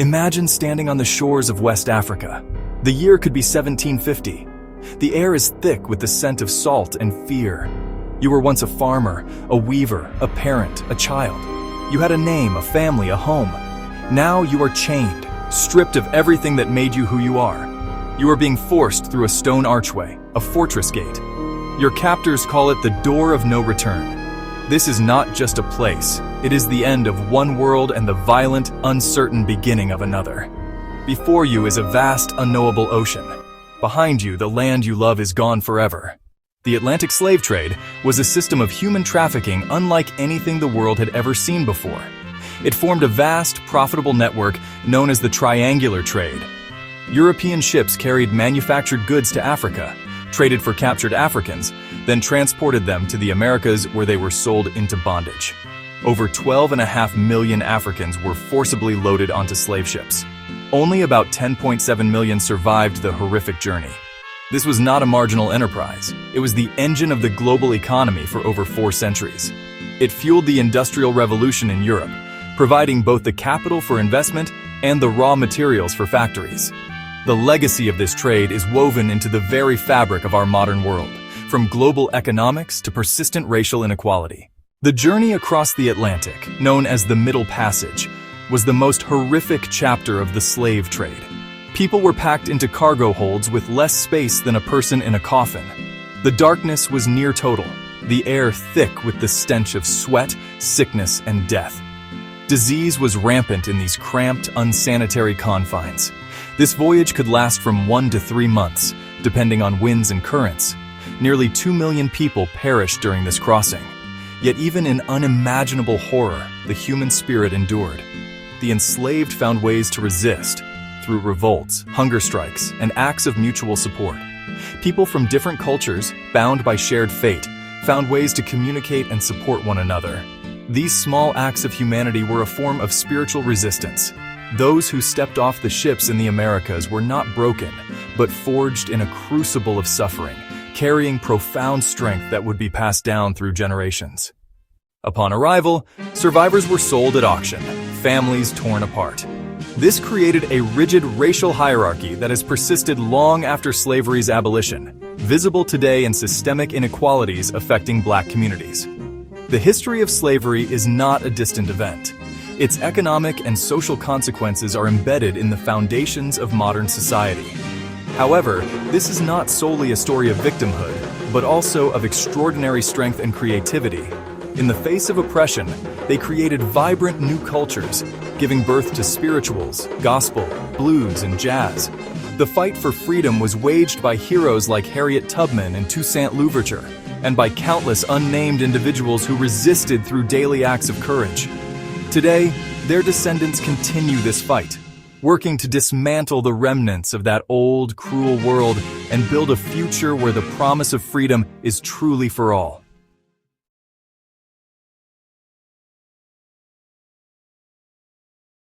Imagine standing on the shores of West Africa. The year could be 1750. The air is thick with the scent of salt and fear. You were once a farmer, a weaver, a parent, a child. You had a name, a family, a home. Now you are chained, stripped of everything that made you who you are. You are being forced through a stone archway, a fortress gate. Your captors call it the door of no return. This is not just a place. It is the end of one world and the violent, uncertain beginning of another. Before you is a vast, unknowable ocean. Behind you, the land you love is gone forever. The Atlantic slave trade was a system of human trafficking unlike anything the world had ever seen before. It formed a vast, profitable network known as the triangular trade. European ships carried manufactured goods to Africa, traded for captured Africans, then transported them to the Americas where they were sold into bondage. Over 12.5 million Africans were forcibly loaded onto slave ships. Only about 10.7 million survived the horrific journey. This was not a marginal enterprise. It was the engine of the global economy for over 4 centuries. It fueled the Industrial Revolution in Europe, providing both the capital for investment and the raw materials for factories. The legacy of this trade is woven into the very fabric of our modern world, from global economics to persistent racial inequality. The journey across the Atlantic, known as the Middle Passage, was the most horrific chapter of the slave trade. People were packed into cargo holds with less space than a person in a coffin. The darkness was near total, the air thick with the stench of sweat, sickness, and death. Disease was rampant in these cramped, unsanitary confines. This voyage could last from 1 to 3 months, depending on winds and currents. Nearly 2 million people perished during this crossing. Yet even in unimaginable horror, the human spirit endured. The enslaved found ways to resist, through revolts, hunger strikes, and acts of mutual support. People from different cultures, bound by shared fate, found ways to communicate and support one another. These small acts of humanity were a form of spiritual resistance. Those who stepped off the ships in the Americas were not broken, but forged in a crucible of suffering, carrying profound strength that would be passed down through generations. Upon arrival, survivors were sold at auction, families torn apart. This created a rigid racial hierarchy that has persisted long after slavery's abolition, visible today in systemic inequalities affecting Black communities. The history of slavery is not a distant event. Its economic and social consequences are embedded in the foundations of modern society. However, this is not solely a story of victimhood, but also of extraordinary strength and creativity. In the face of oppression, they created vibrant new cultures, giving birth to spirituals, gospel, blues, and jazz. The fight for freedom was waged by heroes like Harriet Tubman and Toussaint Louverture, and by countless unnamed individuals who resisted through daily acts of courage. Today, their descendants continue this fight, working to dismantle the remnants of that old, cruel world and build a future where the promise of freedom is truly for all.